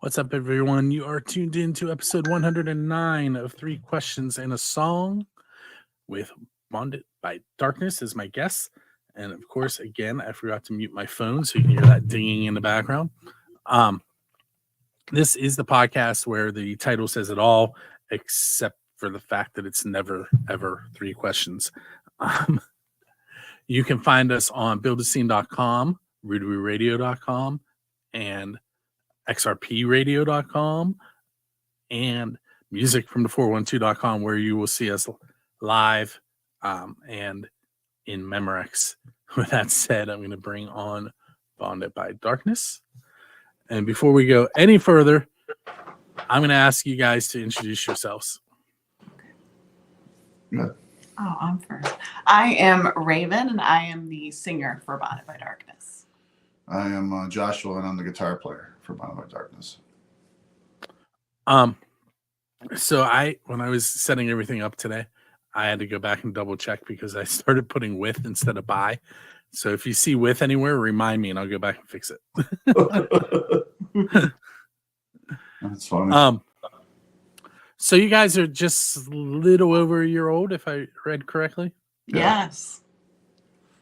What's up, everyone? You are tuned in to episode 109 of Three Questions and a Song with Bonded by Darkness as my guest. And of course, again, I forgot to mute my phone so you can hear that dinging in the background. This is the podcast where the title says it all, except for the fact that it's never, ever three questions. You can find us on buildascene.com, rootaroo.radio.com, and xrpradio.com and musicfromthe412.com, where you will see us live and in Memorex. With that said, I'm going to bring on Bonded by Darkness. And before we go any further, I'm going to ask you guys to introduce yourselves. Oh, I'm first. I am Raven, and I am the singer for Bonded by Darkness. I am Joshua, and I'm the guitar player for Bonded by Darkness. So when I was setting everything up today, I had to go back and double check because I started putting with instead of by. So if you see with anywhere, remind me and I'll go back and fix it. That's funny. So you guys are just a little over a year old, if I read correctly. Yeah. Yes.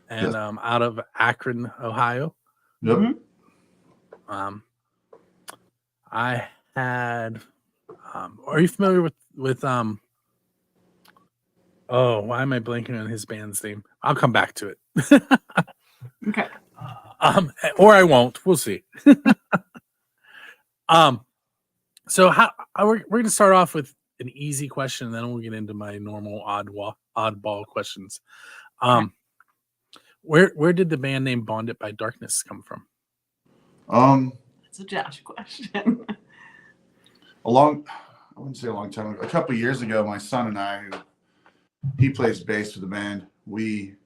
And out of Akron, Ohio. Yep. Mm-hmm. I had. Are you familiar with Oh, why am I blanking on his band's name? I'll come back to it. Okay. Or I won't. We'll see. So we're going to start off with an easy question, and then we'll get into my normal oddball questions. Where did the band name Bonded by Darkness come from? That's a Josh question. I wouldn't say a long time ago. A couple of years ago, my son and I, he plays bass for the band. We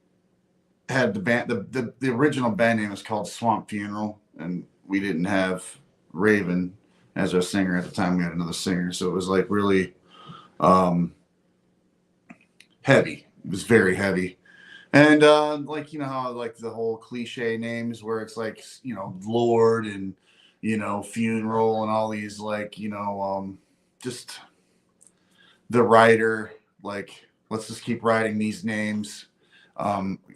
had the band. The original band name was called Swamp Funeral, and we didn't have Raven as our singer at the time. We had another singer, so it was like really heavy. It was very heavy. And like, you know how like the whole cliche names where it's like, you know, Lord and, you know, funeral and all these like, you know, just the writer, like, let's just keep writing these names,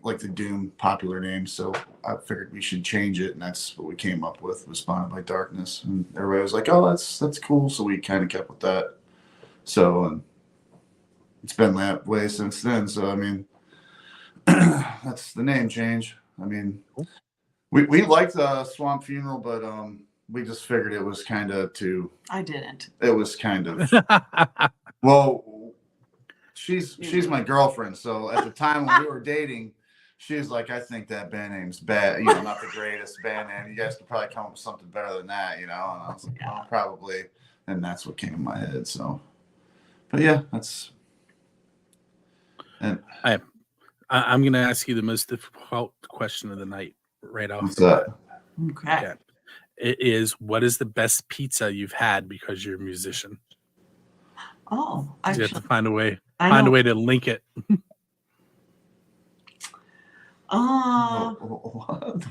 like the Doom popular names. So I figured we should change it, and that's what we came up with, was Bonded by Darkness. And everybody was like, oh, that's cool. So we kind of kept with that. So it's been that way since then. So I mean, that's the name change. I mean, we liked Swamp Funeral, but we just figured it was kind of too. I didn't. It was kind of well. She's my girlfriend, so at the time when we were dating, she was like, I think that band name's bad. You know, not the greatest band name. You guys could probably come up with something better than that. You know, and I was like, well, probably. And that's what came in my head. So, but yeah, that's. And I'm going to ask you the most difficult question of the night right off. What's that? Okay. Yeah. It is, what is the best pizza you've had because you're a musician? Oh, You actually, have to find a way know. a way to link it.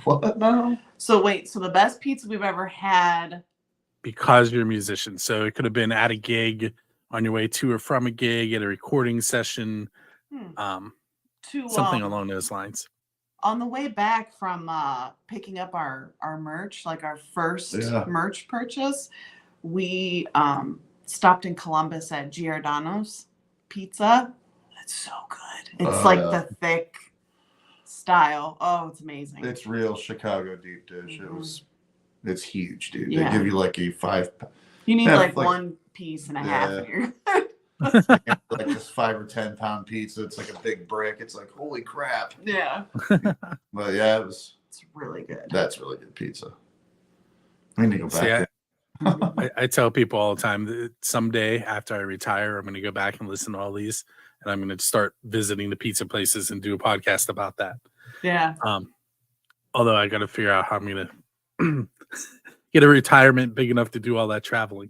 What now? So wait, so the best pizza we've ever had. Because you're a musician. So it could have been at a gig, on your way to or from a gig, at a recording session, something along those lines. On the way back from picking up our merch, like our first merch purchase, we stopped in Columbus at Giordano's Pizza. It's so good. It's like the thick style. Oh, it's amazing. It's real Chicago deep dish. Mm-hmm. It's huge, dude. Yeah. They give you like a 5. You need like one piece and a half. And you're good. Like this 5 or 10 pound pizza. It's like a big brick. It's like, holy crap. Yeah. But yeah, it's really good. That's really good pizza. I need to go back. See, I tell people all the time that someday after I retire, I'm going to go back and listen to all these, and I'm going to start visiting the pizza places and do a podcast about that. Yeah. Although I got to figure out how I'm going to get a retirement big enough to do all that traveling.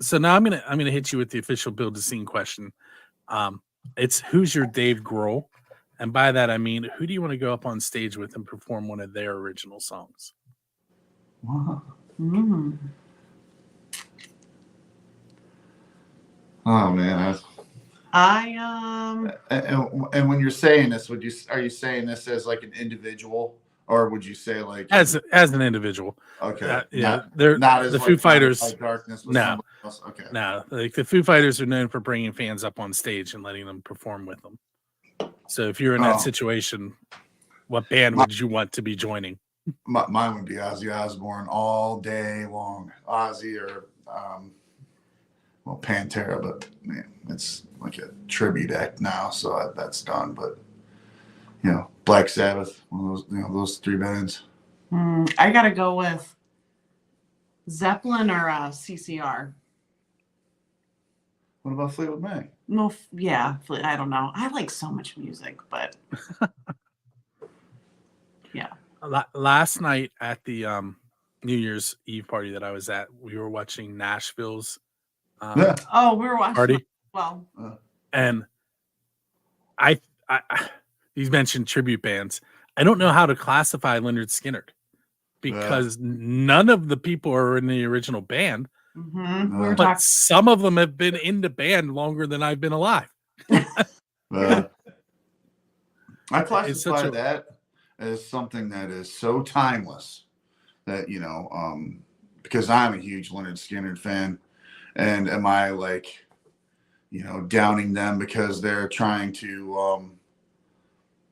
So now I'm gonna hit you with the official Build a Scene question. It's, who's your Dave Grohl? And by that, I mean, who do you want to go up on stage with and perform one of their original songs? Wow. Mm. Oh man, and when you're saying this, are you saying this as like an individual, or would you say like As an individual? okay, Yeah, they're not as the like Foo Fighters. Like Darkness with No. somebody else. Okay, No, like the Foo Fighters are known for bringing fans up on stage and letting them perform with them. So if you're in that situation, what band would you want to be joining? Mine would be Ozzy Osbourne all day long. Ozzy or well, Pantera, but man, it's like a tribute act now, so that's done. But you know, Black Sabbath, one of those, you know, those three bands. I gotta go with Zeppelin or CCR. What about Fleetwood Mac? No, yeah, I don't know. I like so much music, but yeah. Last night at the New Year's Eve party that I was at, we were watching Nashville's Oh, we were watching party. Well, And I these mentioned tribute bands. I don't know how to classify Lynyrd Skynyrd because none of the people are in the original band. we were But talking. some of them have been in the band longer than I've been alive. I classify that as something that is so timeless that, you know, because I'm a huge Lynyrd Skynyrd fan, and am I like, you know, downing them because they're trying to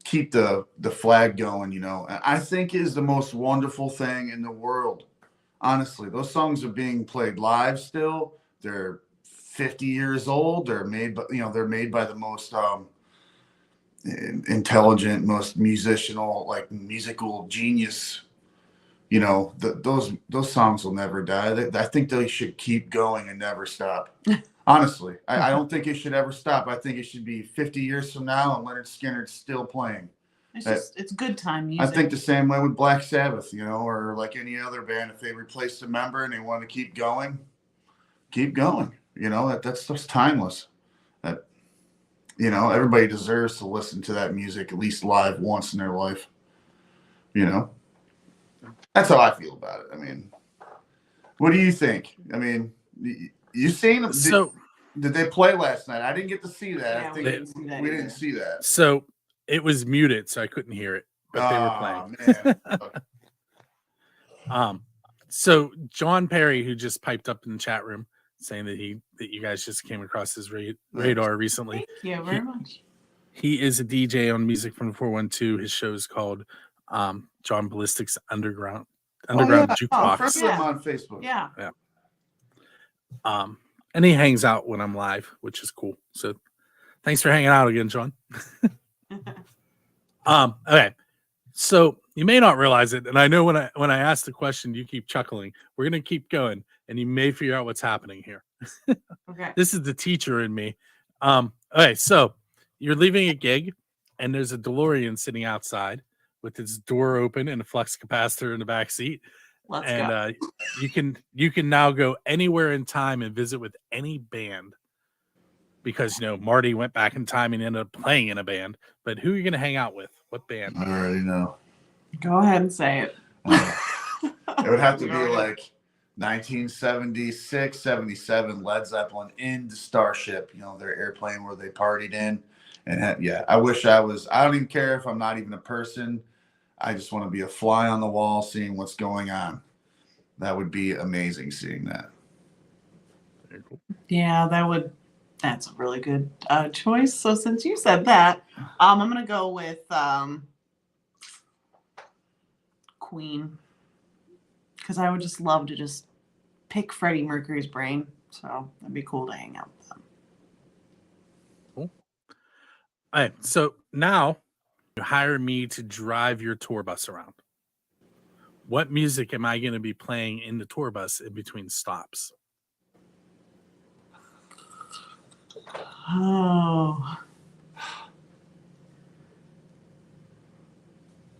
keep the flag going, you know? I think is the most wonderful thing in the world. Honestly, those songs are being played live still. They're 50 years old. They're made by, you know, they're made by the most intelligent, most musical genius. You know, those songs will never die. I think they should keep going and never stop. Honestly, I don't think it should ever stop. I think it should be 50 years from now and Lynyrd Skynyrd's still playing. It's good time music. I think the same way with Black Sabbath, you know, or like any other band. If they replace a member and they want to keep going. You know, that's just timeless. That, you know, everybody deserves to listen to that music at least live once in their life. You know, that's how I feel about it. I mean, what do you think? I mean, you seen them? So did they play last night? I didn't get to see that. Yeah, I think we didn't see that. So it was muted, so I couldn't hear it, but they were playing. Man. So John Perry, who just piped up in the chat room, saying that you guys just came across his radar recently. Thank you very much. He is a DJ on Music from the 412. His show is called John Ballistic's Underground Jukebox. Friends with him on Facebook. Yeah. And he hangs out when I'm live, which is cool. So thanks for hanging out again, John. Okay. So you may not realize it, and I know when I ask the question, you keep chuckling. We're gonna keep going, and you may figure out what's happening here. Okay. This is the teacher in me. Okay, so you're leaving a gig, and there's a DeLorean sitting outside with its door open and a flux capacitor in the back seat. Let's go. You can now go anywhere in time and visit with any band because, you know, Marty went back in time and ended up playing in a band. But who are you going to hang out with? What band? I already know. Go ahead and say it. It would have to be like 1976, 77 Led Zeppelin in the Starship, you know, their airplane where they partied in. And I wish I don't even care if I'm not even a person. I just want to be a fly on the wall seeing what's going on. That would be amazing seeing that. Very cool. Yeah, that's a really good choice. So since you said that, I'm going to go with Queen. Because I would just love to just pick Freddie Mercury's brain. So that'd be cool to hang out with them. Cool. All right. So now you hire me to drive your tour bus around. What music am I going to be playing in the tour bus in between stops? Oh.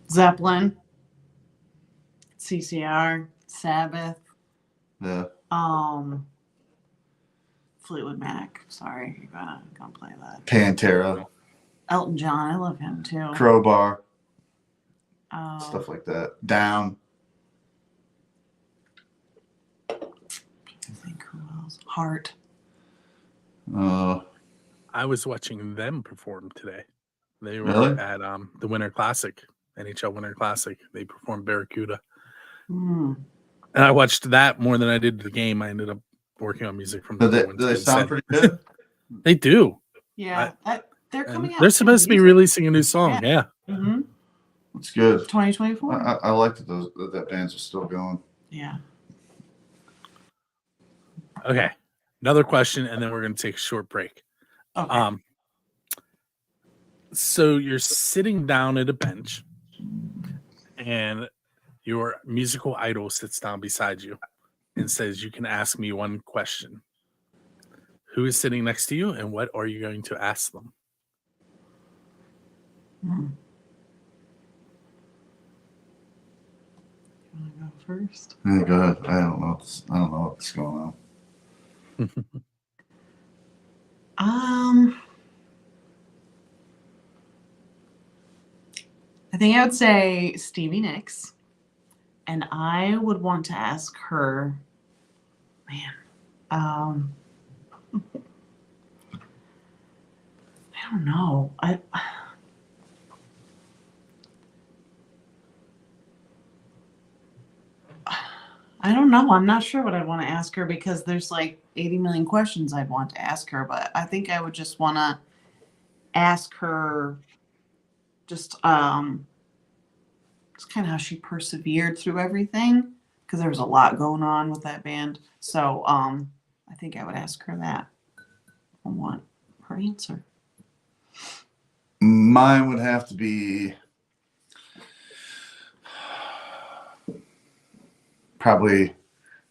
Zeppelin. CCR. Sabbath. Yeah. Fleetwood Mac. Sorry, you're gonna play that. Pantera. Elton John, I love him too. Crowbar, Um, stuff like that. Down. I think who else? Heart. I was watching them perform today. They were Really? at the Winter Classic, NHL Winter Classic. They performed Barracuda. Mm. And I watched that more than I did the game. I ended up working on music from the Do they sound pretty good? They do. Yeah, they're coming out. They're with supposed to be music. releasing a new song. Yeah. Mm-hmm. It's good. 2024. I like that bands are still going. Yeah. Okay. Another question, and then we're going to take a short break. Okay. So you're sitting down at a bench, and your musical idol sits down beside you and says, "You can ask me one question." Who is sitting next to you, and what are you going to ask them? You want to go first? Oh God, I don't know what's going on. I think I would say Stevie Nicks, and I would want to ask her, I don't know. I don't know. I'm not sure what I'd want to ask her because there's like 80 million questions I'd want to ask her, but I think I would just want to ask her just kind of how she persevered through everything because there was a lot going on with that band. So I think I would ask her that. I want her answer. Mine would have to be probably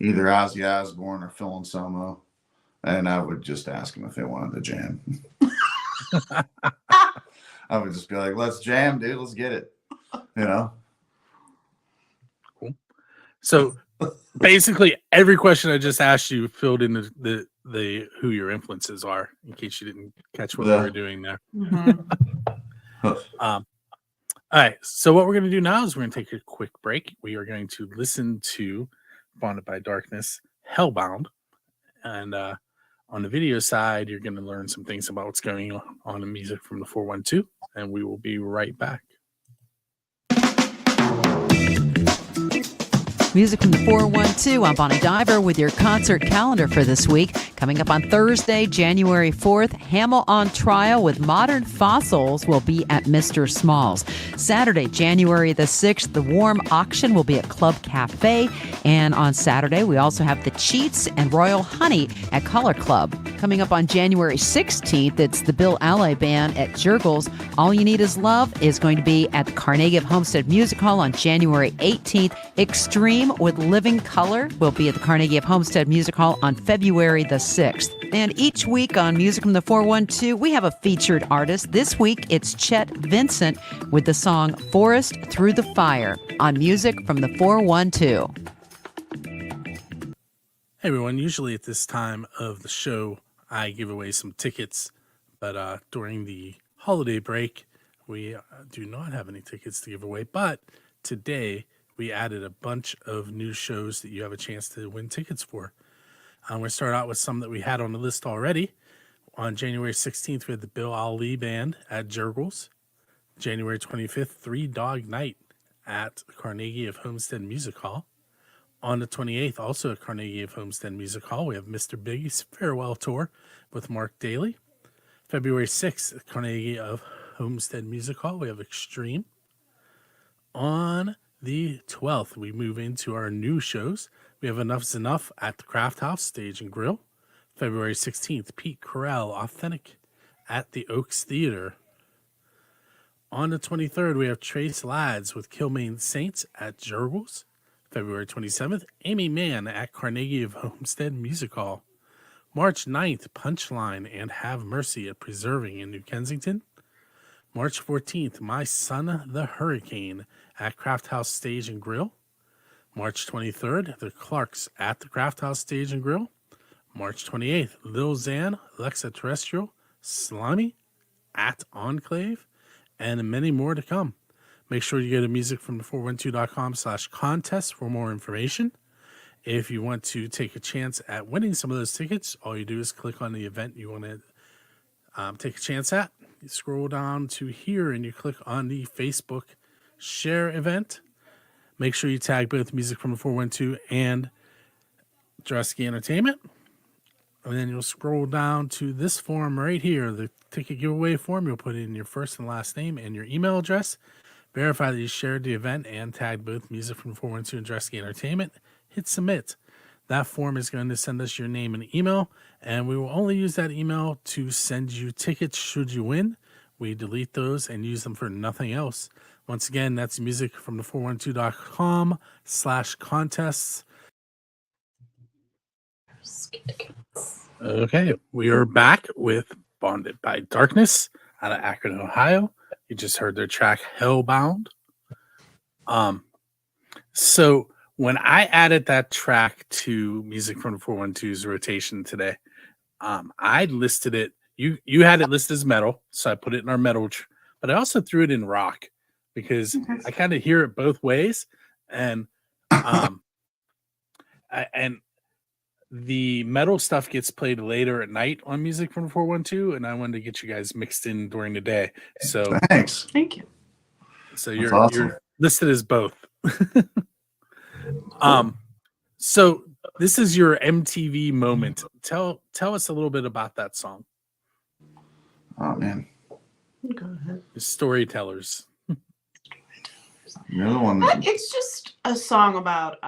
either Ozzy Osbourne or Phil Anselmo, and I would just ask them if they wanted to jam. I would just be like, "Let's jam, dude. Let's get it." You know. Cool. So basically, every question I just asked you filled in the who your influences are, in case you didn't catch what we were doing there. Mm-hmm. All right. So what we're going to do now is we're going to take a quick break. We are going to listen to Bonded by Darkness, Hellbound. And on the video side, you're going to learn some things about what's going on in music from the 412. And we will be right back. Music from the 412. I'm Bonnie Diver with your concert calendar for this week. Coming up on Thursday, January 4th, Hamel on Trial with Modern Fossils will be at Mr. Smalls. Saturday, January the 6th, the Warm Auction will be at Club Cafe. And on Saturday, we also have the Cheats and Royal Honey at Color Club. Coming up on January 16th, it's the Bill Alley Band at Jurgles. All You Need Is Love is going to be at the Carnegie of Homestead Music Hall on January 18th. Extreme with Living Color will be at the Carnegie of Homestead Music Hall on February the 6th. And each week on Music from the 412, we have a featured artist. This week, it's Chet Vincent with the song Forest Through the Fire on Music from the 412. Hey everyone, usually at this time of the show, I give away some tickets, but during the holiday break, we do not have any tickets to give away. But today, we added a bunch of new shows that you have a chance to win tickets for. I'm going to start out with some that we had on the list already. On January 16th, we had the Bill Ali Band at Jurgles. January 25th, Three Dog Night at Carnegie of Homestead Music Hall. On the 28th, also at Carnegie of Homestead Music Hall, we have Mr. Biggie's Farewell Tour with Mark Daly. February 6th, at Carnegie of Homestead Music Hall, we have Extreme. On the 12th, we move into our new shows. We have Enough's Enough at the Craft House Stage and Grill. February 16th, Pete Carell, Authentic at the Oaks Theater. On the 23rd, we have Trace Lads with Kilmaine Saints at Jurgles. February 27th, Amy Mann at Carnegie of Homestead Music Hall. March 9th, Punchline and Have Mercy at Preserving in New Kensington. March 14th, My Son the Hurricane at Craft House Stage and Grill. March 23rd, The Clarks at the Craft House Stage and Grill. March 28th, Lil Xan, Lexa Terrestrial, Slimy at Enclave, and many more to come. Make sure you go to musicfromthe412.com/contest for more information. If you want to take a chance at winning some of those tickets, all you do is click on the event you want to take a chance at. You scroll down to here and you click on the Facebook share event. Make sure you tag both Music from the 412 and Dresky Entertainment. And then you'll scroll down to this form right here, the ticket giveaway form. You'll put in your first and last name and your email address. Verify that you shared the event and tagged both Music from 412 and Dresky Entertainment. Hit submit. That form is going to send us your name and email, and we will only use that email to send you tickets should you win. We delete those and use them for nothing else. Once again, that's musicfromthe412.com/contests. Okay, we are back with Bonded by Darkness out of Akron, Ohio. You just heard their track Hellbound. So when I added that track to Music from the 412's rotation today, I listed it. You had it listed as metal, so I put it in our metal, but I also threw it in rock because I kind of hear it both ways, and and the metal stuff gets played later at night on Music from the 412, and I wanted to get you guys mixed in during the day. So thanks. Thank you. So Awesome. you're listed as both. So this is your MTV moment. Tell us a little bit about that song. Oh man, Go ahead. The storytellers. the other one. It's just a song about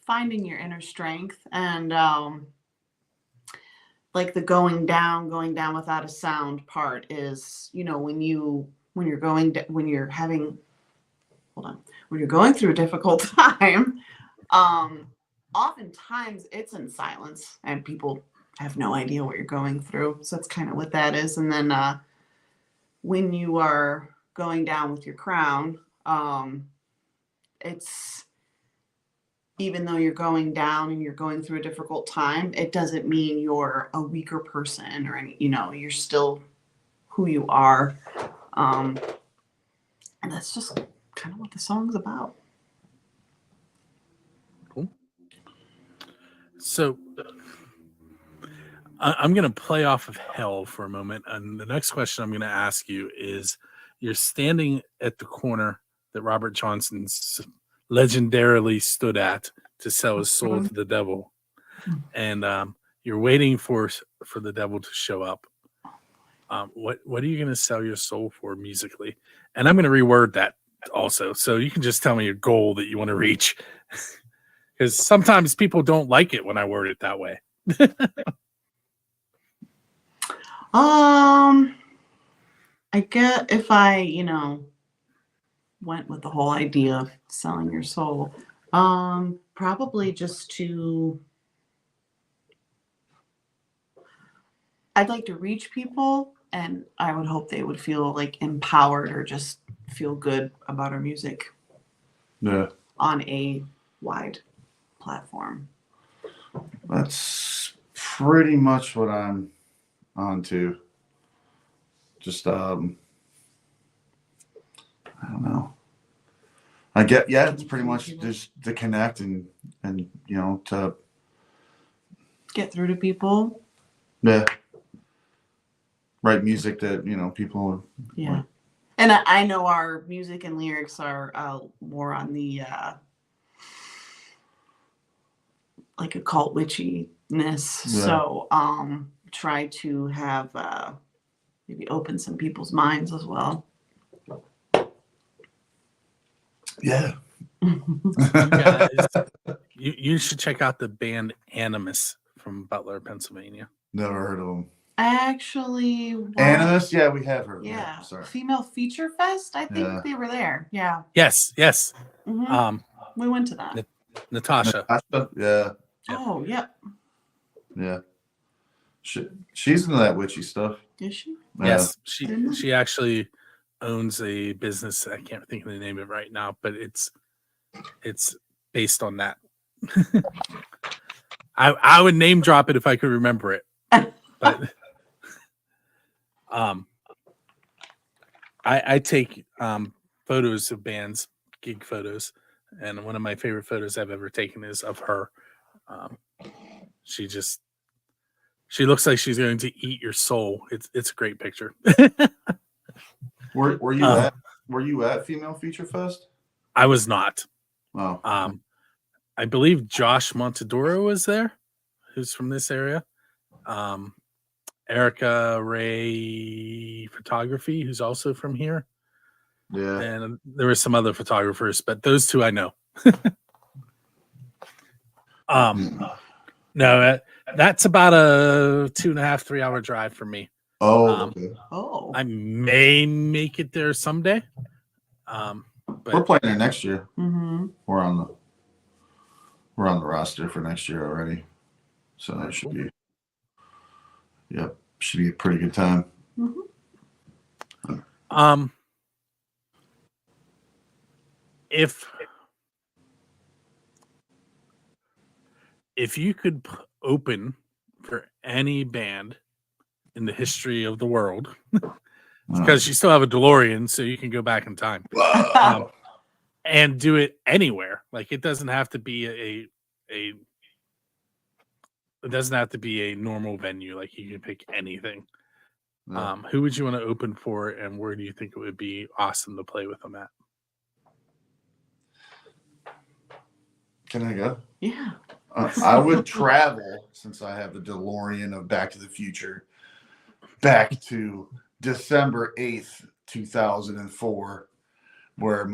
finding your inner strength and like the going down without a sound part is, you know, when you're going through a difficult time, oftentimes it's in silence and people have no idea what you're going through. So that's kind of what that is. And then when you are going down with your crown, it's, even though you're going down and you're going through a difficult time, it doesn't mean you're a weaker person or any, you know, you're still who you are. And that's just kind of what the song's about. Cool. So I'm going to play off of Hell for a moment. And the next question I'm going to ask you is, you're standing at the corner that Robert Johnson legendarily stood at to sell his soul to the devil. And you're waiting for the devil to show up. What are you going to sell your soul for musically? And I'm going to reword that also. So you can just tell me your goal that you want to reach. Because sometimes people don't like it when I word it that way. I get if I, you know, went with the whole idea of selling your soul, probably just to, I'd like to reach people and I would hope they would feel like empowered or just feel good about our music on a wide platform. That's pretty much what I'm on to. Just I don't know. I get, yeah, it's pretty much just to connect and you know, to get through to people. Yeah. Write music that, you know, people. Yeah. And I know our music and lyrics are more on the like occult witchiness. Yeah. So try to have maybe open some people's minds as well. Yeah. You should check out the band Animus from Butler, Pennsylvania. Never heard of them. Actually, Animus, yeah, we have heard of them. Yeah. Sorry. Female Feature Fest, I think they were there. Yeah. Yes. Mm-hmm. We went to that. Natasha. Yeah. Oh, yep. Yeah. She's into that witchy stuff. Is she? Yes. She actually owns a business. I can't think of the name of it right now, but it's based on that. I would name drop it if I could remember it. But I take photos of bands, gig photos, and one of my favorite photos I've ever taken is of her. She looks like she's going to eat your soul. It's a great picture. Were you at Female Feature Fest? I was not. Oh. I believe Josh Montadoro was there, who's from this area. Erica Ray Photography, who's also from here. Yeah. And there were some other photographers, but those two I know. No, that's about a 2.5, 3 hour drive for me. Oh, okay. Oh. I may make it there someday. But We're playing there next year. Mm-hmm. We're on the roster for next year already, so that should be a pretty good time. Mm-hmm. If you could open for any band in the history of the world, because you still have a DeLorean, so you can go back in time. And do it anywhere. Like it doesn't have to be it doesn't have to be a normal venue. Like you can pick anything. Yeah. Who would you want to open for, and where do you think it would be awesome to play with them at? Can I go? Yeah. I would travel, since I have the DeLorean of Back to the Future, back to December 8th, 2004, where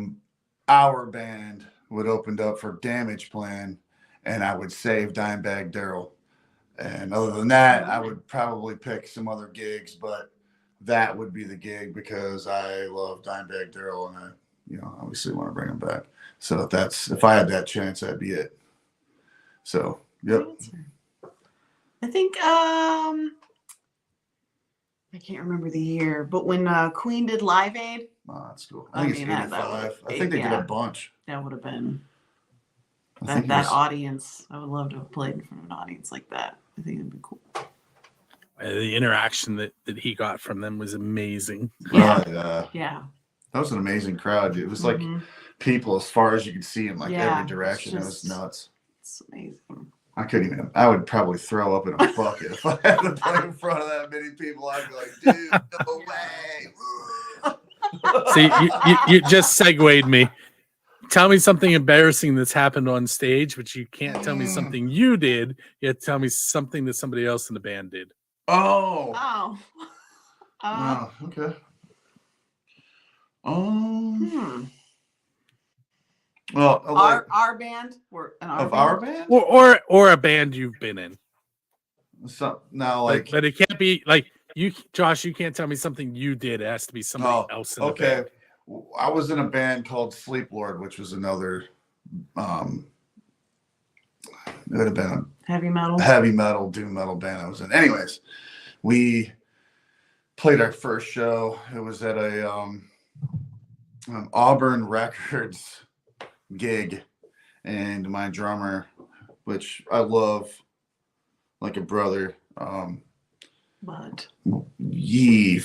our band would opened up for Damage Plan, and I would save Dimebag Darrell. And other than that, I would probably pick some other gigs, but that would be the gig because I love Dimebag Darrell, and I, obviously want to bring him back. So if I had that chance, that'd be it. So, yep. I think I can't remember the year, but when Queen did Live Aid, Oh, that's cool. I think it's 85. I think they did a bunch. that would have been I think that audience. I would love to have played in front of an audience like that. I think it'd be cool. The interaction that he got from them was amazing. Yeah. Yeah. That was an amazing crowd. It was like Mhm. people as far as you could see in like Yeah, every direction. It it's was nuts. It's amazing. I would probably throw up in a bucket if I had to play in front of that many people. I'd be like, dude, no way. See, you just segued me. Tell me something embarrassing that's happened on stage, but you can't tell me something you did. You have to tell me something that somebody else in the band did. Oh. Oh. Oh, okay. Well, Our band, we're an our band? Or a band you've been in. But it can't be like you, Josh. You can't tell me something you did. It has to be somebody else in the band. I was in a band called Sleep Lord, which was another it would have been a heavy metal doom metal band I was in. Anyways, we played our first show. It was at a Auburn Records gig, and my drummer, which I love like a brother, but he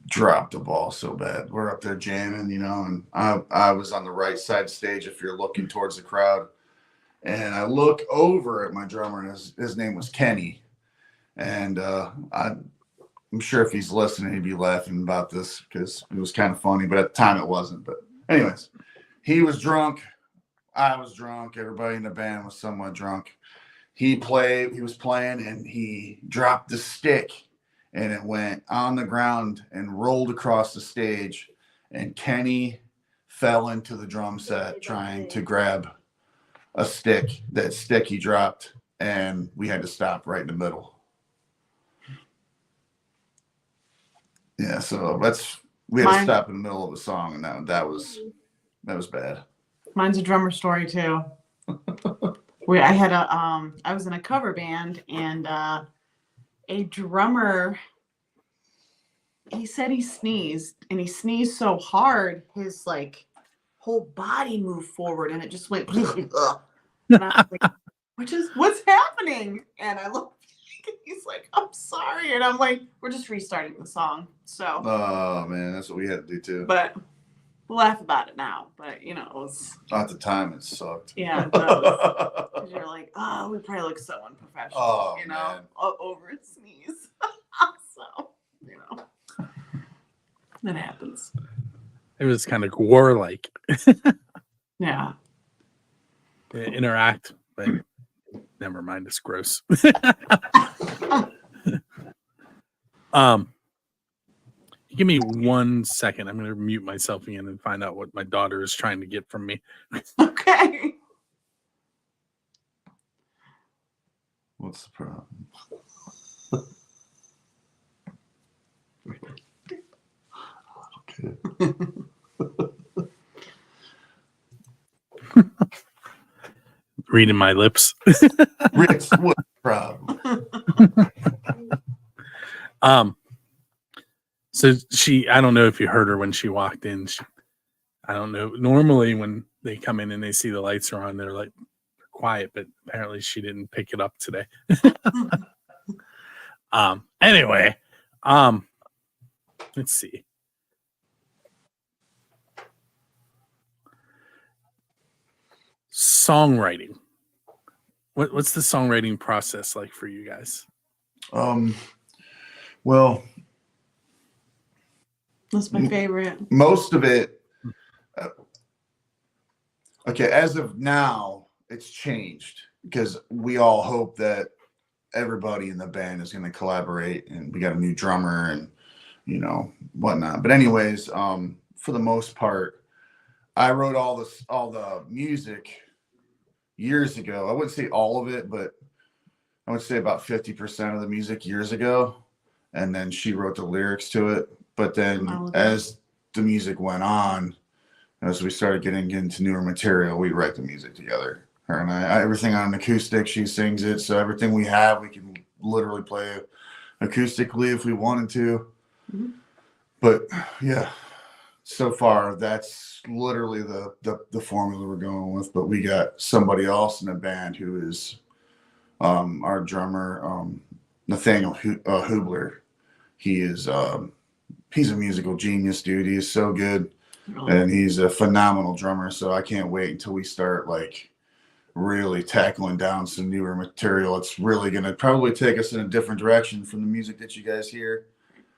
dropped the ball so bad. We're up there jamming, and I was on the right side stage if you're looking towards the crowd, and I look over at my drummer, and his name was Kenny, and I'm sure if he's listening he'd be laughing about this because it was kind of funny, but at the time it wasn't. But anyways, he was drunk, I was drunk, everybody in the band was somewhat drunk. He was playing, and he dropped the stick, and it went on the ground and rolled across the stage, and Kenny fell into the drum set trying to grab a stick. That stick he dropped, and we had to stop right in the middle. Yeah, so we had to stop in the middle of a song, and that was bad. Mine's a drummer story too. I was in a cover band, and a drummer, he said he sneezed, and he sneezed so hard his like whole body moved forward, and it just went and I was like, what's happening? And I looked He's like, I'm sorry. And I'm like, we're just restarting the song. So, Oh man, that's what we had to do too. but we'll laugh about it now. But, you know, it was, At the time, it sucked. yeah, it does. Because you're like, oh, we probably look so unprofessional, Oh, you know, man. over its sneeze. So, you know, that happens. It was kind of warlike. Yeah. Interact, but never mind. It's gross. Give me 1 second. I'm going to mute myself again and find out what my daughter is trying to get from me. Okay. What's the problem? Okay. Reading my lips. Rich, what's the problem? So I don't know if you heard her when she walked in. I don't know. Normally when they come in and they see the lights are on, they're like quiet, but apparently she didn't pick it up today. Anyway, let's see. Songwriting. What's the songwriting process like for you guys? Well, That's my favorite. most of it, okay, as of now, it's changed because we all hope that everybody in the band is going to collaborate, and we got a new drummer and, you know, whatnot. But anyways, for the most part, I wrote all the music years ago. I wouldn't say all of it, but I would say about 50% of the music years ago. And then she wrote the lyrics to it. But then as the music went on, as we started getting into newer material, we write the music together. Her and I everything on an acoustic, she sings it. So everything we have, we can literally play acoustically if we wanted to. Mm-hmm. But yeah, so far that's literally the formula we're going with. But we got somebody else in the band who is our drummer, Nathaniel Hubler. He is he's a musical genius, dude. He is so good. And he's a phenomenal drummer. So I can't wait until we start like really tackling down some newer material. It's really going to probably take us in a different direction from the music that you guys hear,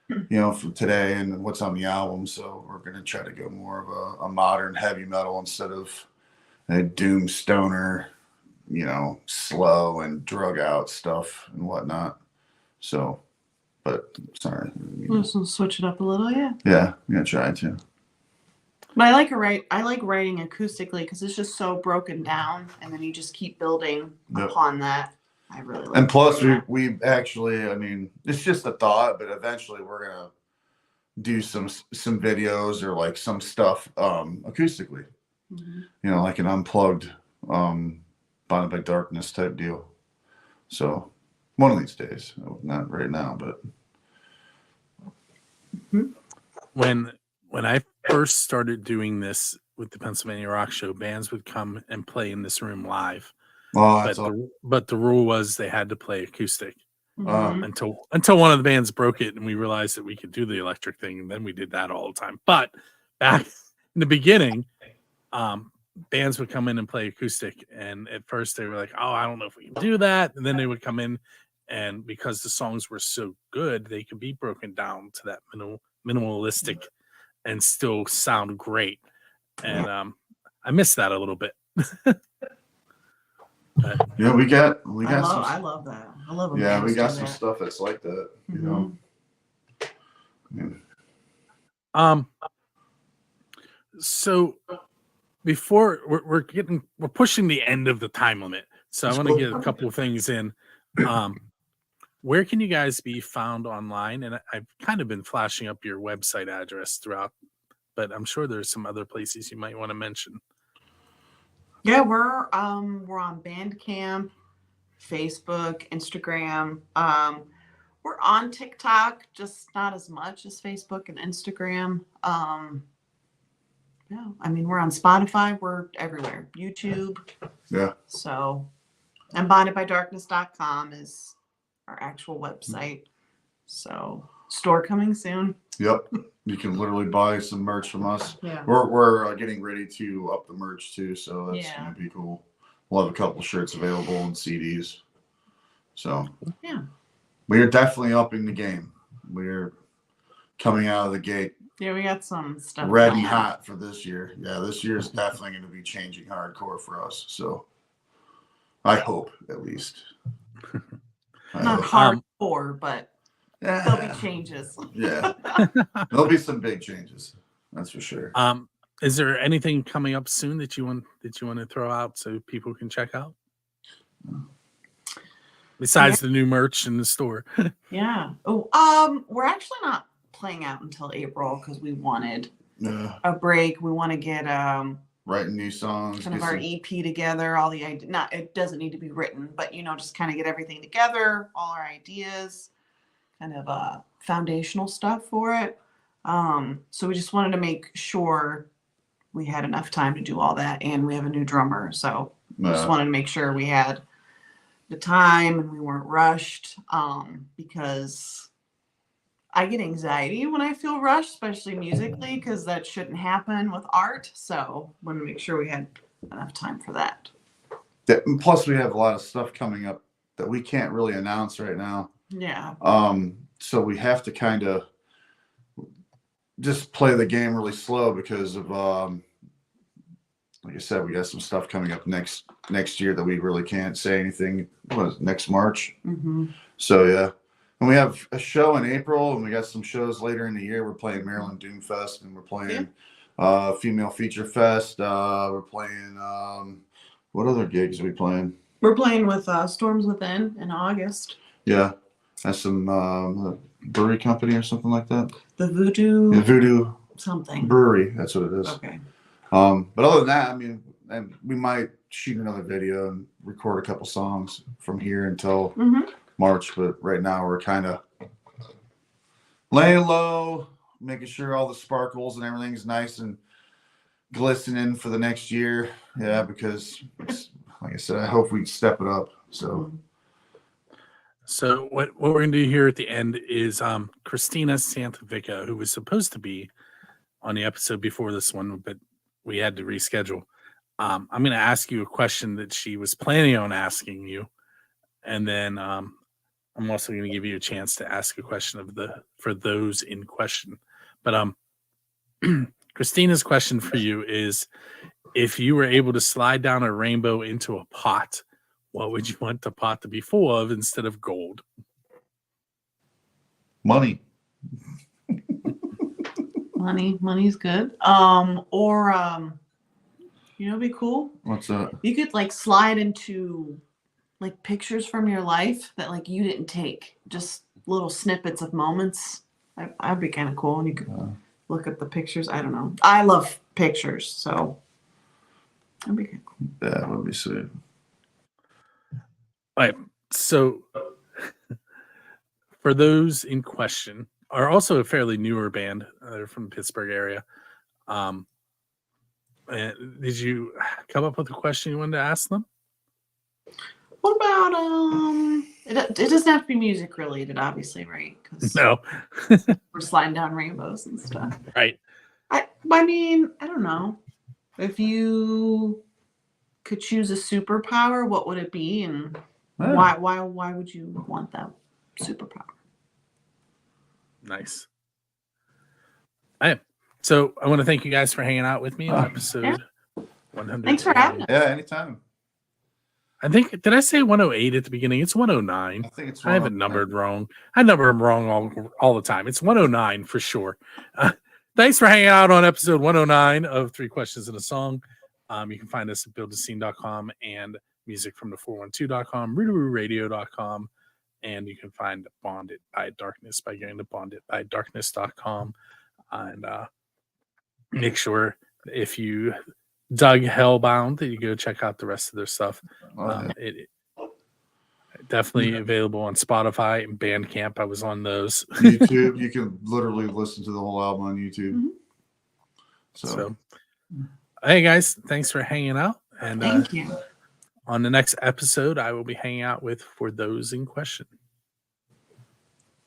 you know, from today and what's on the album. So we're going to try to go more of a modern heavy metal instead of a doom stoner, you know, slow and drug out stuff and whatnot. So, but sorry. Just switch it up a little, yeah. Yeah, I'm going to try to. But I like writing acoustically because it's just so broken down, and then you just keep building upon that. I really like. And plus, we actually, I mean, it's just a thought, but eventually we're gonna do some videos or like some stuff acoustically. Mm-hmm. You know, like an unplugged Bonded by Darkness type deal. So one of these days, not right now, but when I first started doing this with the Pennsylvania Rock Show, bands would come and play in this room live. But the rule was they had to play acoustic until one of the bands broke it and we realized that we could do the electric thing, and then we did that all the time. But back in the beginning, bands would come in and play acoustic, and at first they were like, "Oh, I don't know if we can do that," and then they would come in, and because the songs were so good, they could be broken down to that minimalistic and still sound great. And I miss that a little bit. But, yeah, we got I love that. I love it. Yeah, we got some stuff that's like that, you know. Yeah. So before we're pushing the end of the time limit, so I want to get a couple of things in. Where can you guys be found online? And I've kind of been flashing up your website address throughout, but I'm sure there's some other places you might want to mention. Yeah, we're on Bandcamp, Facebook, Instagram. We're on TikTok, just not as much as Facebook and Instagram. Yeah, I mean, we're on Spotify. We're everywhere. YouTube. Yeah. So, and bondedbydarkness.com is our actual website. So store coming soon. Yep. You can literally buy some merch from us. Yeah. We're getting ready to up the merch too, so that's Yeah. gonna be cool. We'll have a couple shirts available and CDs. So Yeah. we are definitely upping the game. We're coming out of the gate Yeah, we got some stuff. red and planned. hot for this year. Yeah, this year is definitely going to be changing hardcore for us. So I hope, at least. I Not hope. hardcore, but there'll be changes. Yeah, there'll be some big changes. That's for sure. Is there anything coming up soon that you want to throw out so people can check out? Besides the new merch in the store. Yeah. Oh, we're actually not playing out until April because we wanted Yeah, a break. We want to get writing new songs. kind of get our some- EP together. All the not it doesn't need to be written, but just kind of get everything together, all our ideas, kind of foundational stuff for it. So we just wanted to make sure we had enough time to do all that, and we have a new drummer, so just wanted to make sure we had the time and we weren't rushed. Because I get anxiety when I feel rushed, especially musically, because that shouldn't happen with art. So wanted to make sure we had enough time for that. and plus, we have a lot of stuff coming up that we can't really announce right now. Yeah. So we have to kind of just play the game really slow because of like I said, we got some stuff coming up next year that we really can't say anything. What is it, next March? Mm-hmm. So yeah, and we have a show in April, and we got some shows later in the year. We're playing Maryland Doom Fest, and we're playing Female Feature Fest. We're playing what other gigs are we playing? We're playing with Storms Within in August. Yeah, that's some brewery company or something like that. The Voodoo Yeah, Voodoo something. Brewery, that's what it is. Okay. But other than that, I mean, and we might shoot another video and record a couple songs from here until Mm-hmm. March. But right now, we're kind of laying low, making sure all the sparkles and everything's nice and glistening for the next year. Yeah, because like I said, I hope we step it up. So So what we're going to do here at the end is Christina Santavica, who was supposed to be on the episode before this one, but we had to reschedule. I'm going to ask you a question that she was planning on asking you, and then I'm also going to give you a chance to ask a question for those in question. But Christina's question for you is: if you were able to slide down a rainbow into a pot, what would you want the pot to be full of instead of gold? money. Money's good. It'd be cool. What's that? You could like slide into like pictures from your life that like you didn't take, just little snippets of moments. I'd be kind of cool, and you could look at the pictures. I don't know. I love pictures, so that'd be kind of cool. That would be sweet. All right. So for those in question, are also a fairly newer band. They're from the Pittsburgh area. Did you come up with a question you wanted to ask them? What about it doesn't have to be music related, obviously, right? Because No. we're sliding down rainbows and stuff. Right. I mean, I don't know. If you could choose a superpower, what would it be, and Yeah. why would you want that superpower? Nice. So I want to thank you guys for hanging out with me on episode 100. Thanks for having us. Yeah, anytime. I think, did I say 108 at the beginning? It's 109. I think it's. I have it numbered wrong. I number them wrong all the time. It's 109 for sure. Thanks for hanging out on episode 109 of 3 Questions and a Song. You can find us at buildascene.com and musicfromthe412.com, rootaroo radio.com, and you can find Bonded by Darkness by going to bondedbydarkness.com. And make sure if you dug Hellbound that you go check out the rest of their stuff. It definitely available on Spotify and Bandcamp. I was on those. YouTube, you can literally listen to the whole album on YouTube. Mhm. So Hey guys, thanks for hanging out. And Thank you. on the next episode, I will be hanging out with For Those in Question.